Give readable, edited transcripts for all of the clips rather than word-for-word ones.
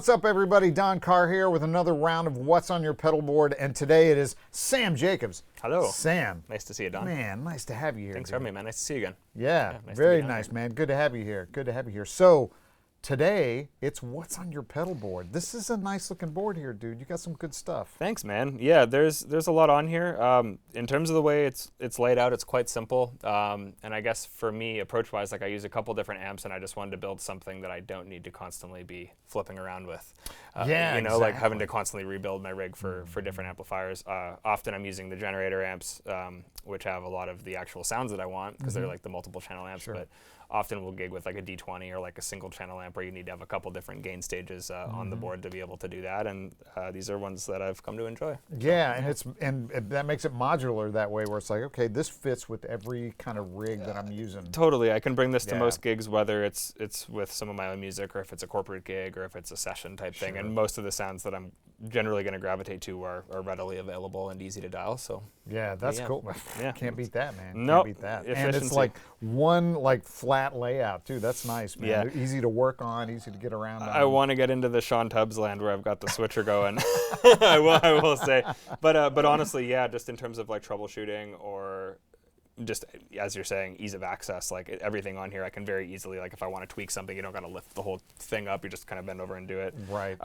What's up, everybody? Don Carr here with another round of What's on Your Pedalboard, and today it is Sam Jacobs. Hello. Sam. Nice to see you, Don. Man, nice to have you here. Thanks for having me, man. Nice to see you again. Yeah, nice very nice, man. Good to have you here. Good to have you here. So, today, it's What's on Your Pedalboard. This is a nice looking board here, dude. You got some good stuff. Thanks, man. Yeah, there's a lot on here. In terms of the way it's laid out, it's quite simple. And I guess for me, approach-wise, like I use a couple different amps, and I just wanted to build something that I don't need to constantly be flipping around with. Yeah, you know, exactly. like having to constantly rebuild my rig for different amplifiers. Often I'm using the generator amps, which have a lot of the actual sounds that I want because they're like the multiple channel amps. Sure. But often we'll gig with like a D20 or like a single channel amp where you need to have a couple different gain stages on the board to be able to do that. And these are ones that I've come to enjoy. Yeah, and that makes it modular that way, where it's like, okay, this fits with every kind of rig that I'm using. Totally, I can bring this to most gigs, whether it's with some of my own music or if it's a corporate gig or if it's a session type thing. And most of the sounds that I'm generally going to gravitate to are readily available and easy to dial. So yeah, that's cool. Yeah. Can't beat that, man. Nope. Can't beat that. Efficiency. And it's like one like flat layout too. That's nice, man. Yeah. They're easy to work on, easy to get around on. I want to get into the Sean Tubbs land where I've got the switcher going. I will say, but honestly, yeah, just in terms of like troubleshooting or just as you're saying, ease of access, like everything on here, I can very easily, like if I want to tweak something, you don't got to lift the whole thing up. You just kind of bend over and do it. Right.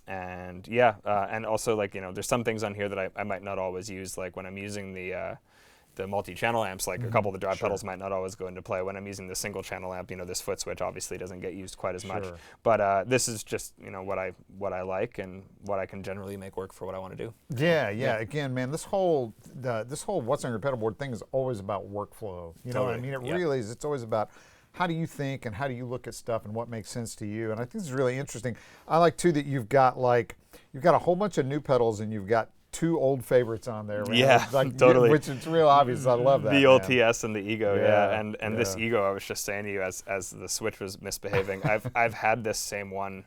And yeah, and also like, you know, there's some things on here that I might not always use, like when I'm using the multi-channel amps, like a couple of the drive pedals might not always go into play. When I'm using the single channel amp, you know, this foot switch obviously doesn't get used quite as much. But this is just, you know, what I like and what I can generally make work for what I want to do. Yeah. Again, man, this whole What's on Your Pedalboard thing is always about workflow. You know what I mean? It really is. It's always about how do you think and how do you look at stuff and what makes sense to you. And I think this is really interesting. I like too that you've got a whole bunch of new pedals and you've got two old favorites on there. Man. Yeah, like, totally. Which is real obvious. I love that. The old man. TS and the Ego, and this Ego, I was just saying to you as the switch was misbehaving, I've had this same one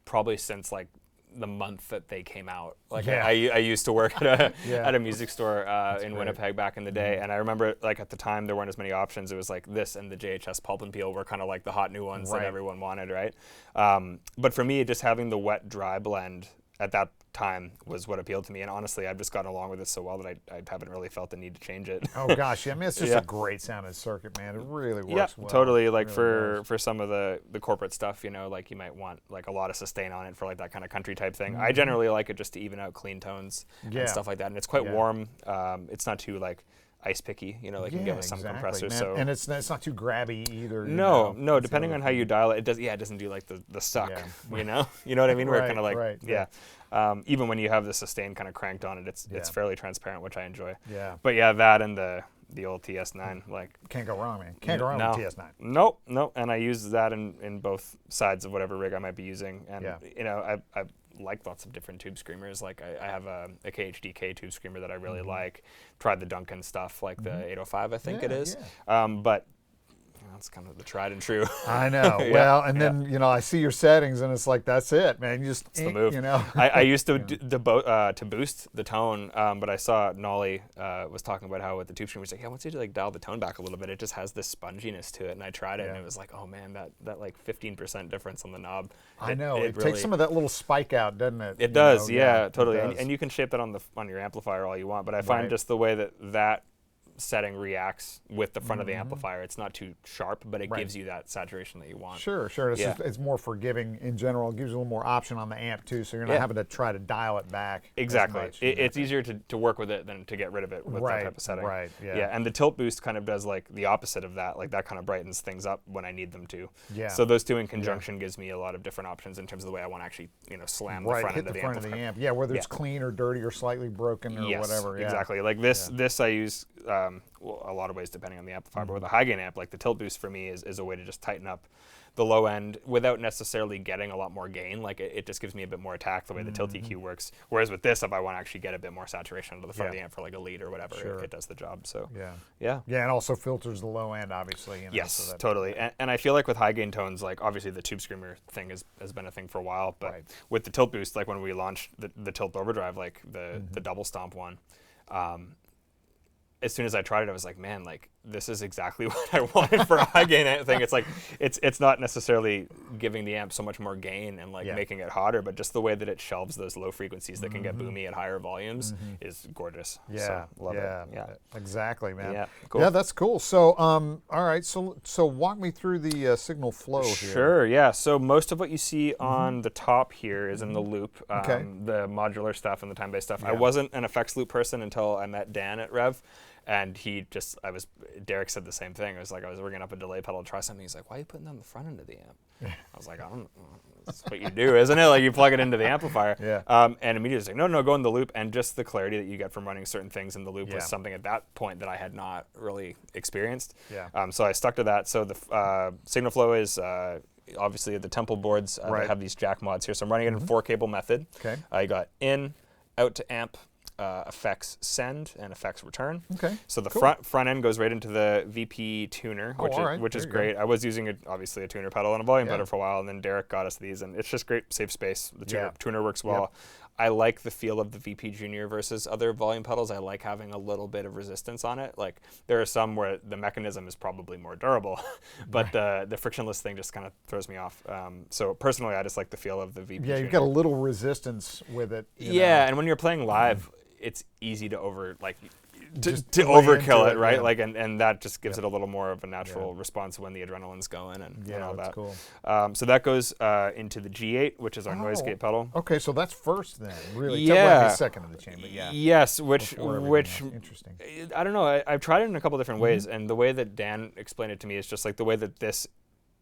probably since like the month that they came out. Like I used to work at a music store in Winnipeg back in the day, and I remember like at the time there weren't as many options. It was like this and the JHS Pulp and Peel were kind of like the hot new ones that everyone wanted, right? But for me, just having the wet dry blend at that time was what appealed to me, and honestly I've just gotten along with it so well that I haven't really felt the need to change it. Oh gosh, yeah, I mean it's just a great sounding circuit, man. It really works well. Totally. Like really for some of the corporate stuff, you know, like you might want like a lot of sustain on it for like that kind of country type thing. I generally like it just to even out clean tones and stuff like that, and it's quite warm. It's not too like ice picky, you know, like you can get with some compressors. Man. So and it's not too grabby either. No, depending on how you dial it, it doesn't do like the suck, you know what I mean? Where it kind of like even when you have the sustain kind of cranked on it, it's fairly transparent, which I enjoy. Yeah. But yeah, that and the old TS9, like can't go wrong, man. Can't go wrong with TS9. Nope. And I use that in both sides of whatever rig I might be using, and you know, I like lots of different tube screamers. Like I have a KHDK tube screamer that I really like. Tried the Duncan stuff, like the 805, I think it is. But that's kind of the tried and true. I know. Well, and then you know I see your settings, and it's like that's it, man. You just it's the move. You know. I used to to boost the tone, but I saw Nolly was talking about how with the tube screamer, he's like, once you like dial the tone back a little bit, it just has this sponginess to it. And I tried it, and it was like, oh man, that like 15% difference on the knob. I know. It really takes some of that little spike out, doesn't it? It does. Yeah, totally. And you can shape that on your amplifier all you want, but I find just the way that setting reacts with the front of the amplifier, it's not too sharp, but it gives you that saturation that you want. Sure. It's more forgiving in general. It gives you a little more option on the amp too, so you're not having to try to dial it back. Exactly. Much, it's easier to work with it than to get rid of it with that type of setting. Right. Yeah. And the tilt boost kind of does like the opposite of that. Like that kind of brightens things up when I need them to. Yeah. So those two in conjunction gives me a lot of different options in terms of the way I want to actually, you know, slam the front end of the amplifier. Amp. Yeah, whether it's clean or dirty or slightly broken or whatever. Exactly. Like this I use a lot of ways depending on the amplifier, but with a high gain amp, like the tilt boost for me is a way to just tighten up the low end without necessarily getting a lot more gain. Like it just gives me a bit more attack the way the tilt EQ works. Whereas with this, if I want to actually get a bit more saturation into the front of the amp for like a lead or whatever, it does the job. So yeah, and also filters the low end, obviously. You know, yes, so totally. And I feel like with high gain tones, like obviously the tube screamer thing has been a thing for a while, but with the tilt boost, like when we launched the tilt overdrive, like the double stomp one. as soon as I tried it, I was like, man, like this is exactly what I wanted for a high gain thing. It's like it's not necessarily giving the amp so much more gain and like making it hotter, but just the way that it shelves those low frequencies that can get boomy at higher volumes is gorgeous. Yeah, so, love it. Yeah, exactly, man. Yeah, cool. Yeah, that's cool. So, all right, so walk me through the signal flow here. Sure, yeah. So most of what you see on the top here is in the loop, the modular stuff and the time-based stuff. I wasn't an effects loop person until I met Dan at Revv. And Derek said the same thing. I was ringing up a delay pedal to try something. He's like, why are you putting that on the front end of the amp? I was like, I don't know. That's what you do, isn't it? Like you plug it into the amplifier. And immediately it's like, no, go in the loop. And just the clarity that you get from running certain things in the loop was something at that point that I had not really experienced. So I stuck to that. So the signal flow is obviously the Temple boards. They have these jack mods here. So I'm running it in 4-cable method. I got in, out to amp, effects send and effects return. So the front end goes right into the VP tuner, which is great. I was using obviously a tuner pedal and a volume pedal for a while, and then Derek got us these, and it's just great, save space. The tuner works well. I like the feel of the VP Junior versus other volume pedals. I like having a little bit of resistance on it. Like there are some where the mechanism is probably more durable, but the frictionless thing just kind of throws me off. So personally, I just like the feel of the VP Junior. You've got a little resistance with it. You know. And when you're playing live, it's easy to overkill it, right? Like, and that just gives it a little more of a natural response when the adrenaline's going and all that. Cool. So that goes into the G8, which is our noise gate pedal. Okay, so that's first then, really. Yeah. Second in the chain, but Yes, which interesting. I don't know. I've tried it in a couple different ways, and the way that Dan explained it to me is just like the way that this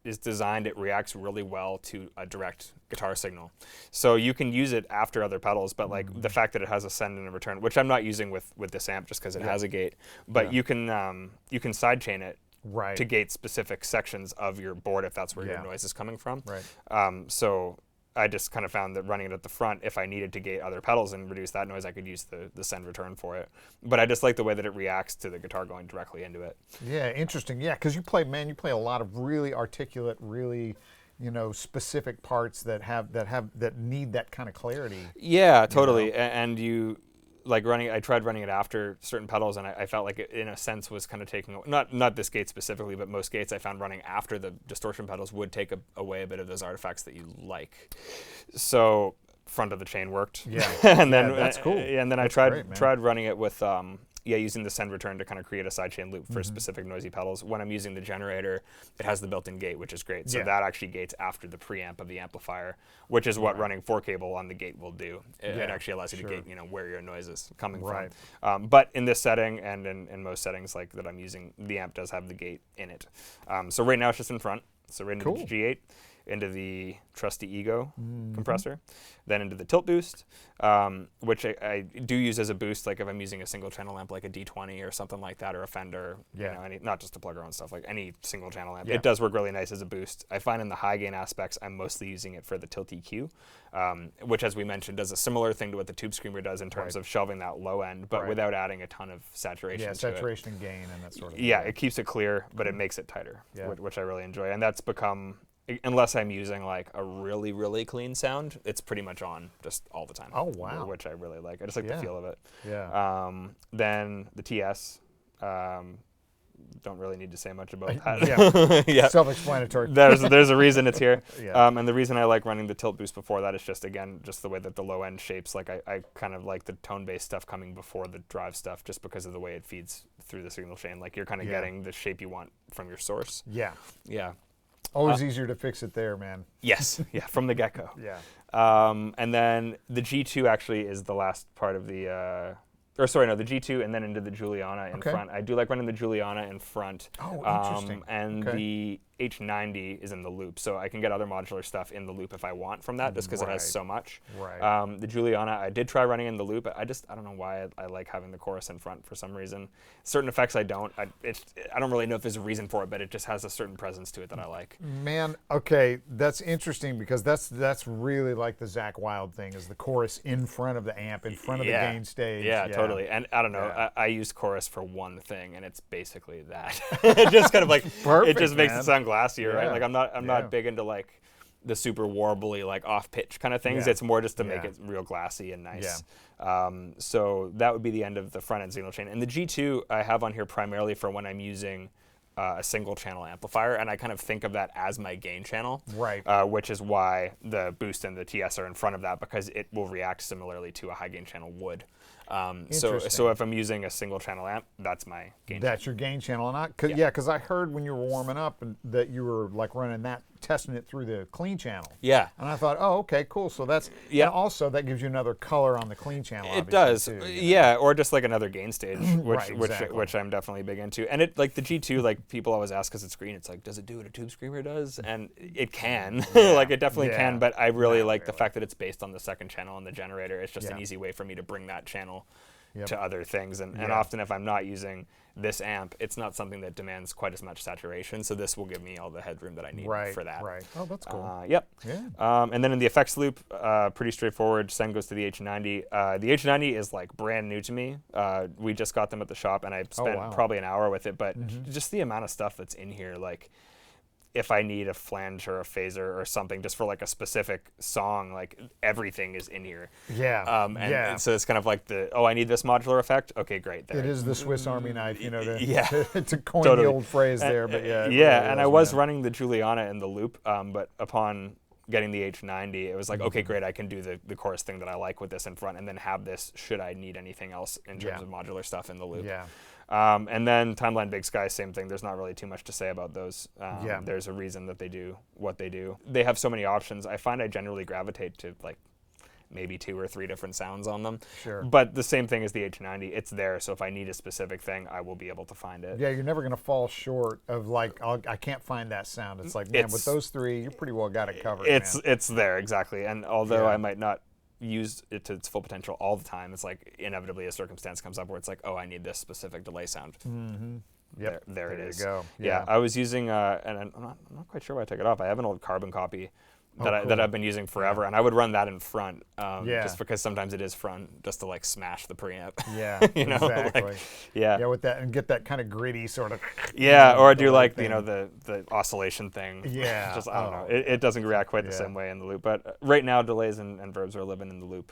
is designed, it reacts really well to a direct guitar signal. So you can use it after other pedals, but like the fact that it has a send and a return, which I'm not using with this amp just because it has a gate, but you can sidechain it to gate specific sections of your board if that's where your noise is coming from. So I just kind of found that running it at the front, if I needed to gate other pedals and reduce that noise, I could use the send return for it. But I just like the way that it reacts to the guitar going directly into it. Yeah, interesting. Yeah, because you play a lot of really articulate, really, specific parts that need that kind of clarity. Yeah, totally. And you I tried running it after certain pedals, and I felt like it, in a sense, was kind of taking, not this gate specifically, but most gates I found running after the distortion pedals would take away a bit of those artifacts that you like. So front of the chain worked. And then that's cool. And then I tried running it with using the send return to kind of create a sidechain loop for specific noisy pedals. When I'm using the generator, it has the built-in gate, which is great. So that actually gates after the preamp of the amplifier, which is what running 4-cable on the gate will do. It actually allows you to gate, where your noise is coming from. But in this setting and in most settings like that I'm using, the amp does have the gate in it. So right now it's just in front. So right into the G8, into the trusty Ego compressor, then into the tilt boost, which I do use as a boost, like if I'm using a single channel amp like a D20 or something like that, or a Fender, not just to plug our own stuff, like any single channel amp. It does work really nice as a boost. I find in the high gain aspects, I'm mostly using it for the tilt EQ, which, as we mentioned, does a similar thing to what the Tube Screamer does in terms of shelving that low end, but without adding a ton of saturation to saturation and gain and that sort of thing. It keeps it clear, but it makes it tighter, which I really enjoy. And that's become, unless I'm using like a really, really clean sound, it's pretty much on just all the time. Oh, wow. Which I really like. I just like the feel of it. Then the TS, don't really need to say much about that. Self-explanatory. There's a reason it's here. And the reason I like running the tilt boost before that is just, again, just the way that the low end shapes. Like I kind of like the tone-based stuff coming before the drive stuff just because of the way it feeds through the signal chain. Like you're kind of getting the shape you want from your source. Yeah. Always easier to fix it there, man. Yes, from the get-go. And then the G2 actually is the last part of the, the G2 and then into the Juliana in front. I do like running the Juliana in front. Oh, interesting. And the H90 is in the loop, so I can get other modular stuff in the loop if I want from that, just because it has so much. The Juliana, I did try running in the loop. I don't know why I like having the chorus in front for some reason. Certain effects I don't. I don't really know if there's a reason for it, but it just has a certain presence to it that I like. Man, okay, that's interesting because that's really like the Zach Wilde thing, is the chorus in front of the amp, in front of the gain stage. Totally. And I don't know, I use chorus for one thing, and it's basically that. It just kind of like, perfect, it just makes it sound glassier, right? Like I'm not big into like the super warbly, like off pitch kind of things. It's more just to make it real glassy and nice. So that would be the end of the front end signal chain. And the G2 I have on here primarily for when I'm using a single channel amplifier, and I kind of think of that as my gain channel, which is why the boost and the TS are in front of that, because it will react similarly to a high gain channel would. So if I'm using a single channel amp, that's my gain channel. That's your gain channel. And because I heard when you were warming up that you were like running that, testing it through the clean channel. Yeah. And I thought, oh, okay, cool. So that's, and also that gives you another color on the clean channel. It does. Too, or just like another gain stage, which I'm definitely big into. And it, like the G2, like people always ask because it's green, it's like, does it do what a tube screamer does? And it can. Like it definitely can, but I really like the fact that it's based on the second channel and the generator. It's just an easy way for me to bring that channel to other things. And often if I'm not using this amp, it's not something that demands quite as much saturation, so this will give me all the headroom that I need for that. Oh, that's cool. And then in the effects loop, pretty straightforward. Send goes to the H90. The H90 is like brand new to me. We just got them at the shop, and I spent probably an hour with it, but just the amount of stuff that's in here, like if I need a flange or a phaser or something just for like a specific song, like everything is in here. And so it's kind of like I need this modular effect. Okay, great. There. It is the Swiss Army knife, you know, to coin the old phrase there, but and I was running the Juliana in the loop, but upon getting the H90, it was like, okay, great, I can do the chorus thing that I like with this in front, and then have this should I need anything else in terms of modular stuff in the loop. And then Timeline Big Sky, same thing. There's not really too much to say about those. There's a reason that they do what they do. They have so many options. I find I generally gravitate to like maybe 2 or 3 different sounds on them. But the same thing as the H90, it's there. So if I need a specific thing, I will be able to find it. Yeah, you're never going to fall short of like, I can't find that sound. It's like, man, with those 3, you pretty well got it covered. It's there, exactly. And although I might not use it to its full potential all the time, it's like inevitably a circumstance comes up where it's like, oh, I need this specific delay sound. There it is. There you go. I was using and I'm not quite sure why I took it off. I have an old carbon copy that I've been using forever, and I would run that in front, just because sometimes it is front, just to like smash the preamp. Exactly. Like, with that, and get that kind of gritty sort of. Or do like thing. The oscillation thing. Just I don't know. It doesn't react quite the same way in the loop, but right now delays and verbs are living in the loop.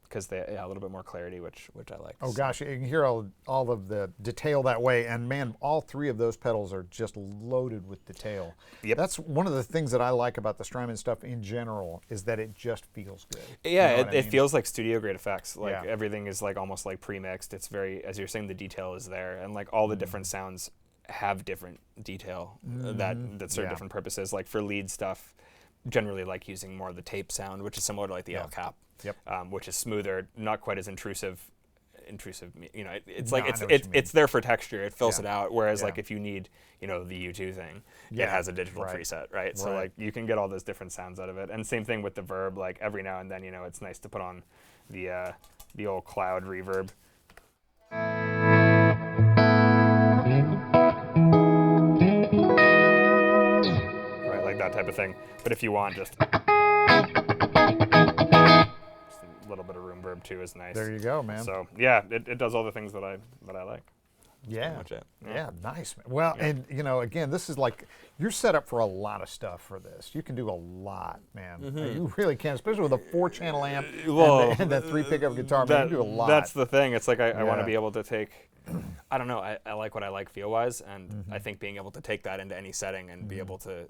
Because they a little bit more clarity, which I like. Oh gosh, you can hear all of the detail that way, and man, all 3 of those pedals are just loaded with detail. That's one of the things that I like about the Strymon stuff in general, is that it just feels good. It feels like studio grade effects. Like everything is like almost like pre-mixed. It's very, as you're saying, the detail is there, and like all the different sounds have different detail that serve different purposes. Like for lead stuff, generally like using more of the tape sound, which is similar to like the L cap. Which is smoother, not quite as intrusive. You know, it's like it's there for texture. It fills it out. Whereas like if you need, the U2 thing, it has a digital preset, right? So like you can get all those different sounds out of it. And same thing with the Verb. Like every now and then, it's nice to put on the old cloud reverb. Right, like that type of thing. But if you want just a little bit of room verb too is nice. There you go, man. So it does all the things that I like. Nice. Well, and again, this is like, you're set up for a lot of stuff for this. You can do a lot, man. You really can, especially with a 4-channel amp and that 3 pickup guitar. Man, you can do a lot. That's the thing. It's like I want to be able to take. I don't know. I like what I like feel-wise, and I think being able to take that into any setting and be able to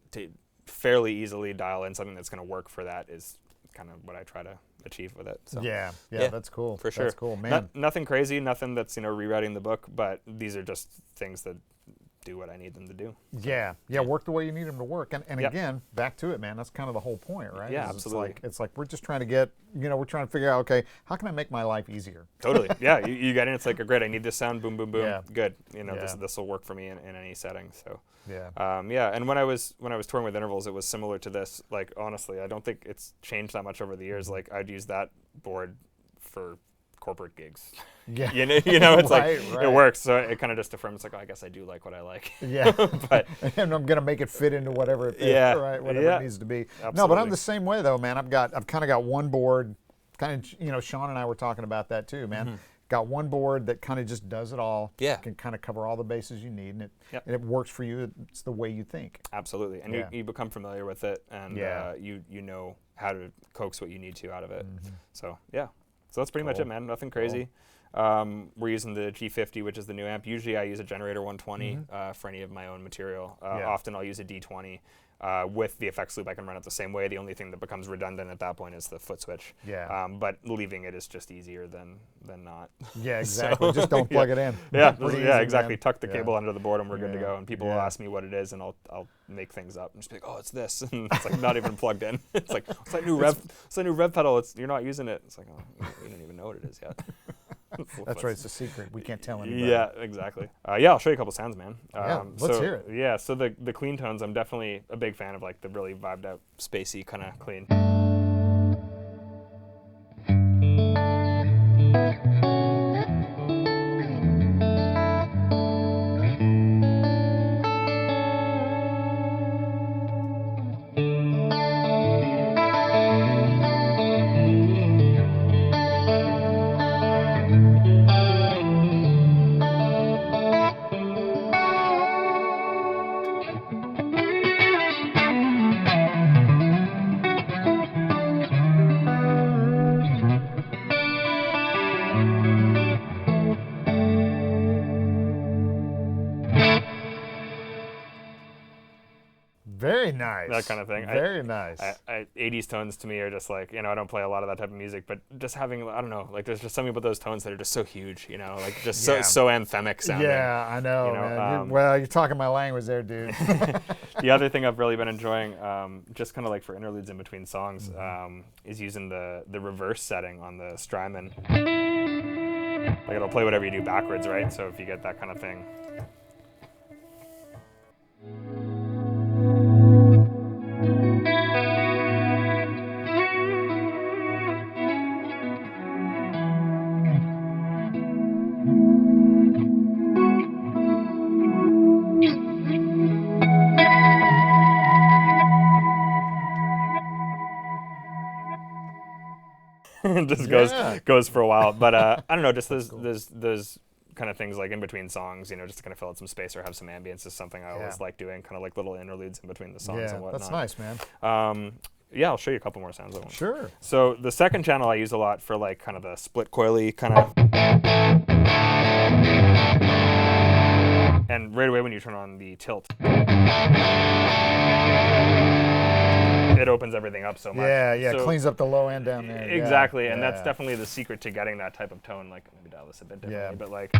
fairly easily dial in something that's going to work for that is kind of what I try to achieve with it. So. Yeah, that's cool. For sure. That's cool, man. Nothing crazy, nothing that's rewriting the book, but these are just things that do what I need them to do. Work the way you need them to work. And again, back to it, man. That's kind of the whole point, right? Yeah, absolutely. It's like we're just trying to get, we're trying to figure out, okay, how can I make my life easier? Totally. Yeah, you get in, it's like, great, I need this sound, boom, boom, boom, good. This will work for me in any setting. So. And when I was touring with Intervals, it was similar to this. Like, honestly, I don't think it's changed that much over the years. Like, I'd use that board for corporate gigs. It's like it works. So it kind of just affirms, like, I guess I do like what I like. But and I'm gonna make it fit into whatever it fits, whatever it needs to be. Absolutely. No, but I'm the same way though, man. I've kind of got one board. Kind of, Sean and I were talking about that too, man. got one board that kind of just does it all. Yeah. Can kind of cover all the bases you need, and it works for you. It's the way you think. Absolutely, and you become familiar with it, and you know how to coax what you need to out of it. So that's pretty much it, man. Nothing crazy. We're using the G50, which is the new amp. Usually I use a generator 120 for any of my own material. Often I'll use a D20. With the effects loop, I can run it the same way. The only thing that becomes redundant at that point is the foot switch. But leaving it is just easier than not. Yeah, exactly. Just don't plug it in. Exactly. Tuck the cable under the board and we're good to go. And people will ask me what it is, and I'll make things up and just be like, oh, it's this. And it's like not even plugged in. It's like, what's that new Revv pedal? You're not using it. It's like, oh, you don't even know what it is yet. That's right. It's a secret. We can't tell anybody. Yeah, exactly. I'll show you a couple sounds, man. Let's hear it. Yeah, so the clean tones, I'm definitely a big fan of, like the really vibed out, spacey kind of clean. Very nice. That kind of thing. Very nice. 80s tones to me are just like, I don't play a lot of that type of music, but just having, I don't know, like there's just something about those tones that are just so huge, like just so anthemic sounding. Yeah, I know, man. You're talking my language there, dude. The other thing I've really been enjoying, just kind of like for interludes in between songs, is using the reverse setting on the Strymon. Like it'll play whatever you do backwards, right? So if you get that kind of thing. It just goes for a while, but I don't know, just those kind of things like in between songs, just to kind of fill out some space or have some ambience is something I always like doing, kind of like little interludes in between the songs and whatnot. That's nice, man. I'll show you a couple more sounds. Sure. So the second channel I use a lot for like kind of the split coily kind of, and right away when you turn on the tilt, it opens everything up so much. So cleans up the low end down there. Exactly, and that's definitely the secret to getting that type of tone. Like, maybe dial this a bit differently, but like.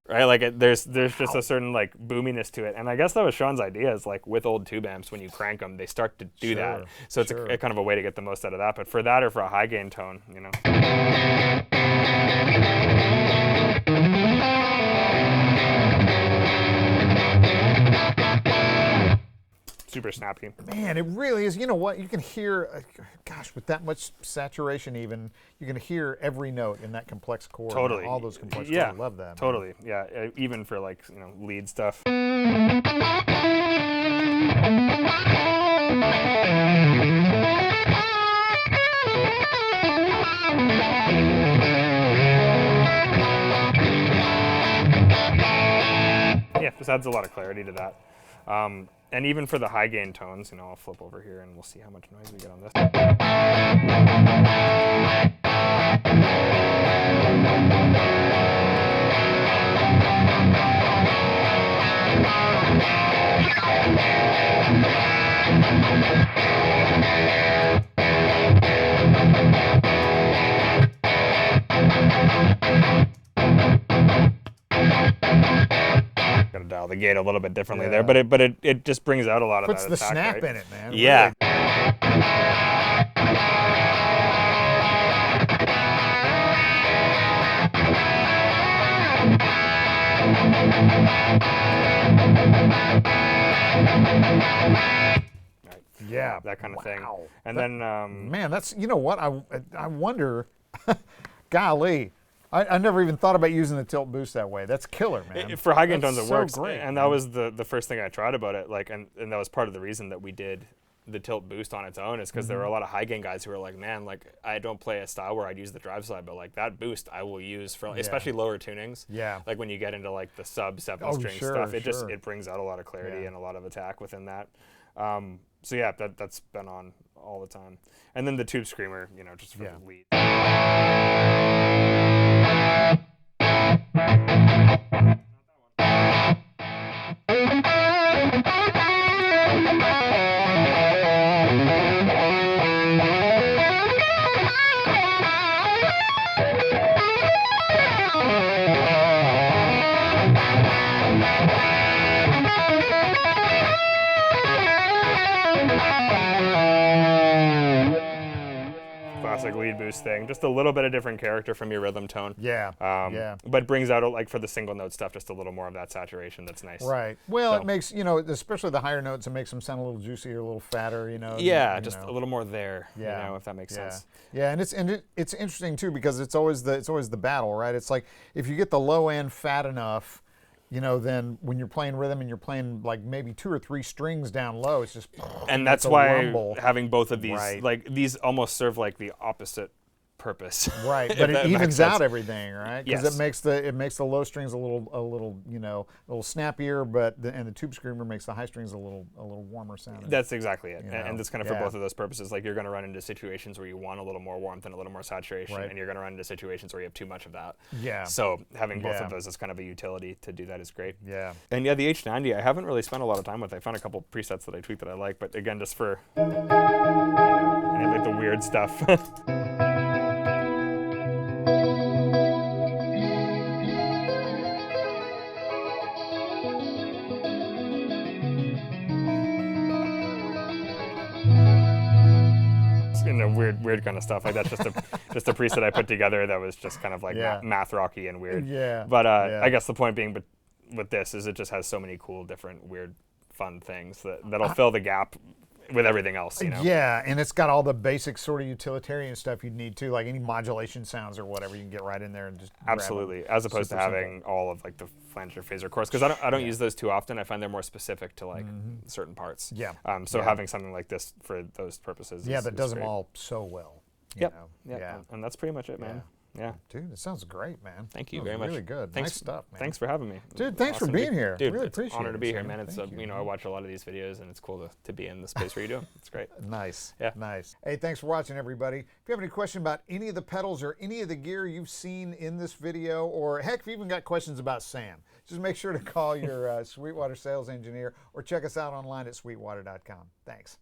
Right, like there's just a certain like boominess to it, and I guess that was Sean's idea. Is like with old tube amps, when you crank them, they start to do that. So it's a kind of a way to get the most out of that. But for that or for a high gain tone, super snappy. Man, it really is. You know what? You can hear, with that much saturation even, you can hear every note in that complex chord. Totally. All those complex chords. I love that. Totally. Man. Yeah. Even for like, lead stuff. Yeah, just adds a lot of clarity to that. And even for the high gain tones, I'll flip over here and we'll see how much noise we get on this. Gotta dial the gate a little bit differently there, but it just brings out a lot of that. Puts the snap in it, man. Yeah. Yeah, that kind of thing. And then, man, that's, what I wonder. Golly. I never even thought about using the tilt boost that way. That's killer, man. For high gain tones, it works. Great, and that was the first thing I tried about it. Like, and that was part of the reason that we did the tilt boost on its own, is because there were a lot of high gain guys who were like, man, like I don't play a style where I'd use the drive slide, but like that boost I will use for especially lower tunings. Yeah. Like when you get into like the sub 7-string stuff, it brings out a lot of clarity and a lot of attack within that. So yeah, that's been on all the time. And then the tube screamer, you know, just for the lead. Classic lead boost thing, just a little bit of different character from your rhythm tone. But brings out, like for the single note stuff, just a little more of that saturation that's nice. Right. Well, it makes, you know, especially the higher notes, it makes them sound a little juicier, a little fatter, you know. Yeah, just a little more there, you know, if that makes sense. Yeah, and it's interesting too, because it's always the battle, right? It's like if you get the low end fat enough, you know, then when you're playing rhythm and you're playing like maybe 2 or 3 strings down low, it's just and that's why having both of these, like these almost serve like the opposite purpose. Right, but it evens out everything, right? Because Yes. it makes the low strings a little you know, a little snappier, but and the tube screamer makes the high strings a little warmer sounding. That's exactly it, know? and it's kind of for both of those purposes. Like you're going to run into situations where you want a little more warmth and a little more saturation, and you're going to run into situations where you have too much of that. Yeah. So having both of those as kind of a utility to do that is great. Yeah. And yeah, the H90 I haven't really spent a lot of time with. I found a couple presets that I tweaked that I like, but again, just for you know, any of like the weird stuff. You know, weird kind of stuff. Like that's just a preset I put together that was just kind of like math rocky and weird. Yeah. But I guess the point being, but with this is it just has so many cool, different, weird, fun things that'll fill the gap with everything else, you know? Yeah, and it's got all the basic sort of utilitarian stuff you'd need too, like any modulation sounds or whatever, you can get right in there and just absolutely, as opposed to having all of like the flanger, phaser, chorus, because I don't use those too often. I find they're more specific to like certain parts. Yeah. So having something like this for those purposes. That does great. them all so well. Yep. Yeah. And that's pretty much it, man. Yeah. Dude, it sounds great, man. Thank you very much. Really good. Thanks, nice stuff, man. Thanks for having me. Dude, thanks for being here. Dude, really it's appreciate it. An honor to be here, man. It's you know, I watch a lot of these videos and it's cool to be in the space where you do. It's great. Nice. Yeah. Nice. Hey, thanks for watching, everybody. If you have any question about any of the pedals or any of the gear you've seen in this video, or heck, if you even got questions about Sam, just make sure to call your Sweetwater sales engineer or check us out online at sweetwater.com. Thanks.